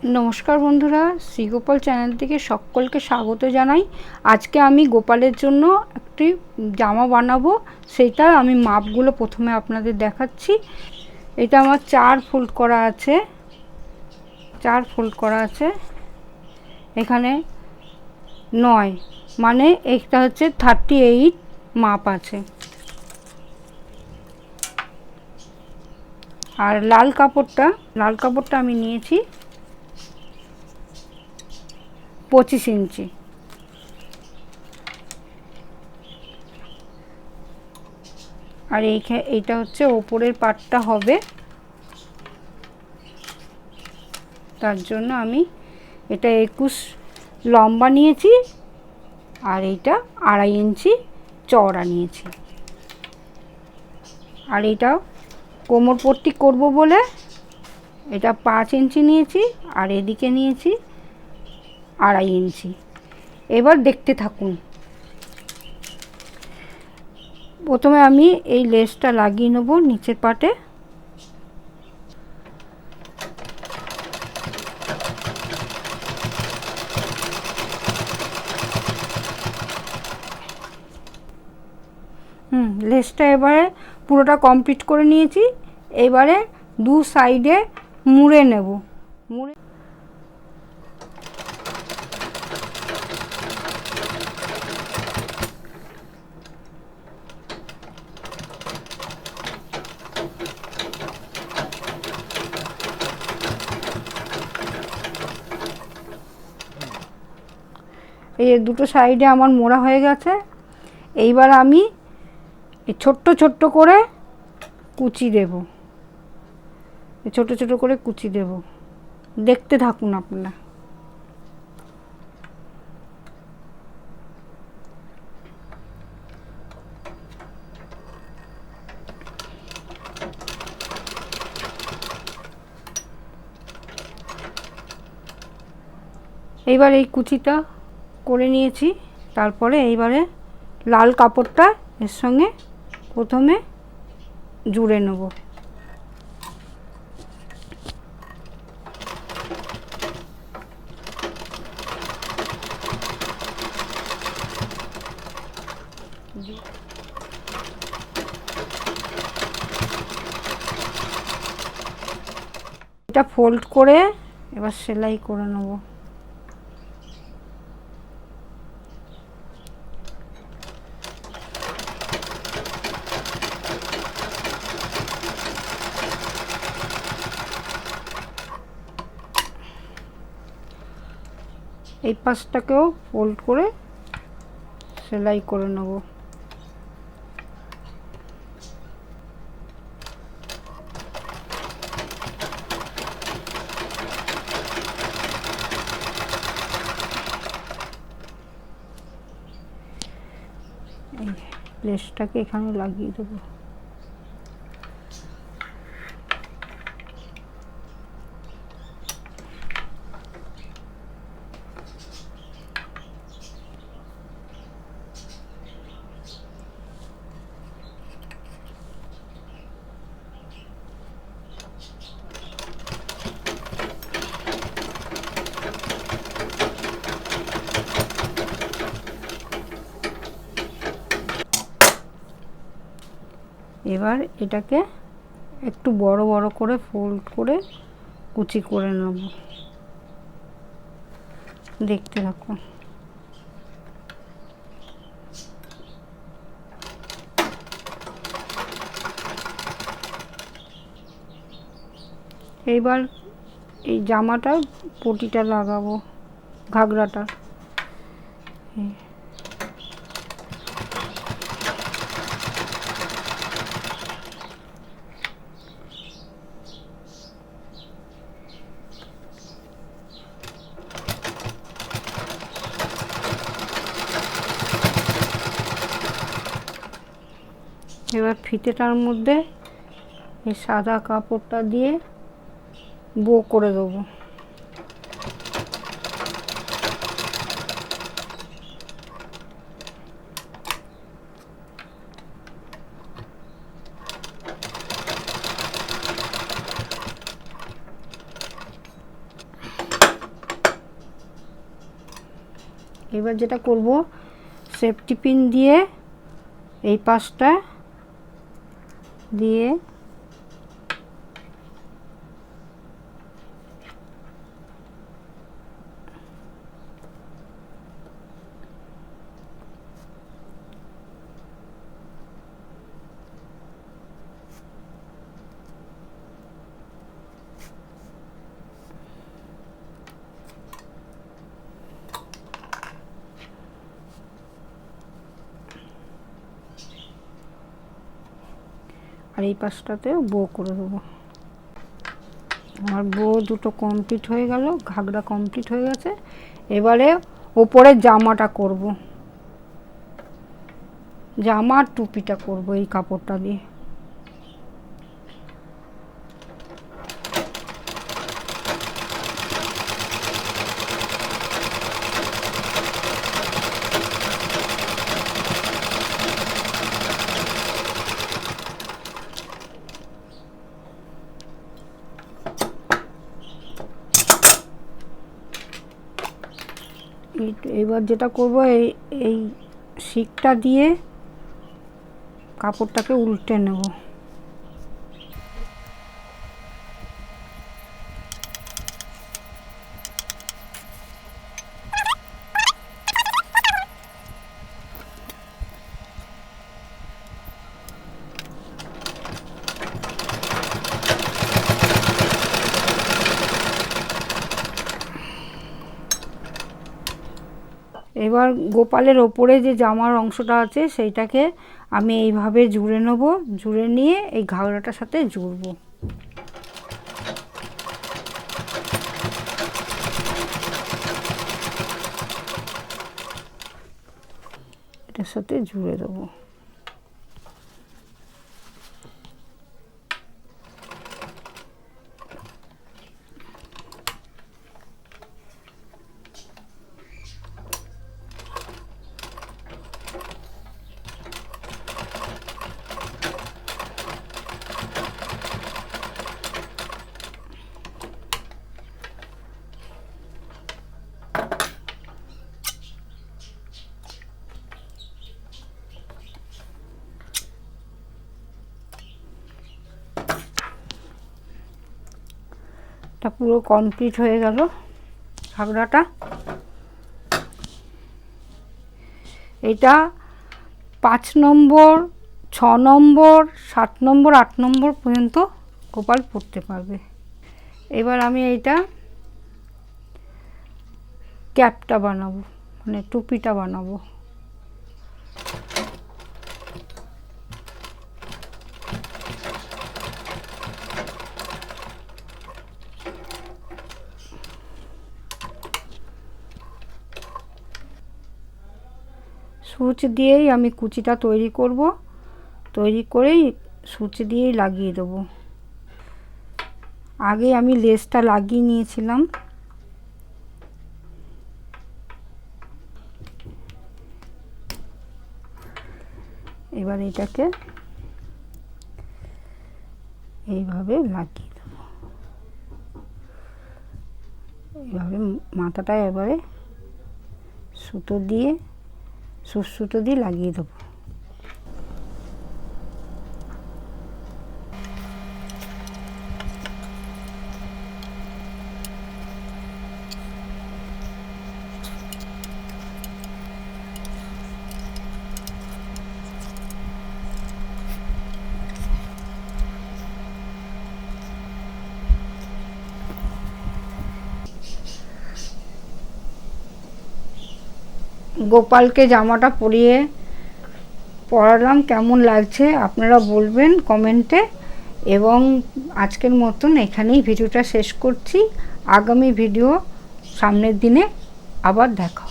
नमस्कार बंधुरा श्री गोपाल चैनल থেকে সকলকে স্বাগত জানাই। আজকে আমি গোপালের জন্য একটি জামা বানাবো, সেটা আমি মাপগুলো প্রথমে আপনাদের দেখাচ্ছি। এটা আমার 4 ফোল্ড করা আছে, 4 ফোল্ড করা আছে, এখানে 9 মানে এটা হচ্ছে 38 মাপ আছে। আর লাল কাপড়টা আমি নিয়েছি 25 ইঞ্চি। আর এইটা হচ্ছে ওপরের পাটটা হবে, তার জন্য আমি এটা 21 লম্বা নিয়েছি আর এইটা 2.5 ইঞ্চি চওড়া নিয়েছি। আর এটা কোমরপট্টি করব বলে এটা 5 ইঞ্চি নিয়েছি আর এদিকে নিয়েছি 2.5 ইঞ্চি। এবার দেখতে থাকুন। প্রথমে আমি এই লেসটা লাগিয়ে নেব নিচের পাটে। লেসটা এবারে পুরোটা কমপ্লিট করে নিয়েছি। এবারে দু সাইডে মুড়ে নেব। এই দুটো সাইডে আমার মোড়া হয়ে গেছে। এইবার আমি ছোট্ট ছোট্ট করে কুচি দেব, ছোট ছোট করে কুচি দেব। দেখতে থাকুন আপনারা। এইবার এই কুচিটা করে নিয়েছি। তারপরে এইবারে লাল কাপড়টা এর সঙ্গে প্রথমে জুড়ে নেব। এটা ফোল্ড করে এবার সেলাই করে নেব। এই পাশটাকেও ফোল্ড করে সেলাই করে নেব। এই লেসটাকে এখানে লাগিয়ে দেবো। এবার এটাকে একটু বড় বড় করে ফোল্ড করে কুচি করে নেব। দেখতে থাকুন। এইবার এই জামাটা পটিটা লাগাবো, ঘাগরাটা। এবার ফিতেটার মধ্যে এই সাদা কাপড়টা দিয়ে বো করে দেবো। এবার যেটা করব, সেফটি পিন দিয়ে এই পাশটা দিয়ে আর এই পাশটাতে বো করে দেবো। আমার বো দুটো কমপ্লিট হয়ে গেল, ঘাগরা কমপ্লিট হয়ে গেছে। এবারে ওপরে জামাটা করব, জামা আর টুপিটা করব এই কাপড়টা দিয়ে। এবার যেটা করব, এই শিকটা দিয়ে কাপড়টাকে উল্টে নেব। এবার গোপালের ওপরে যে জামার অংশটা আছে সেইটাকে আমি এইভাবে জুড়ে নেব, জুড়ে নিয়ে এই ঘাগরাটার সাথে জুড়ব। এটার সাথে জুড়ে দেবো। এটা পুরো কমপ্লিট হয়ে গেল ঘাগরাটা। এটা 5 নম্বর, 6 নম্বর, 7 নম্বর, 8 নম্বর পর্যন্ত গোপাল পরতে পারবে। এবার আমি এইটা ক্যাপটা বানাবো, মানে টুপিটা বানাবো। সূচ দিয়েই আমি কুচিটা তৈরি করব, তৈরি করেই সূচ দিয়েই লাগিয়ে দেবো। আগে আমি লেসটা লাগিয়ে নিয়েছিলাম। এবার এটাকে এইভাবে লাগিয়ে দেবো, এইভাবে মাথাটা এবারে সুতো দিয়ে সুতো দিয়ে লাগিয়ে দেবো। গোপালকে জামাটা পরালাম, কেমন লাগছে আপনারা বলবেন কমেন্টে। এবং আজকের মতন এখানেই ভিডিওটা শেষ করছি। আগামী ভিডিও সামনের দিনে আবার দেখা।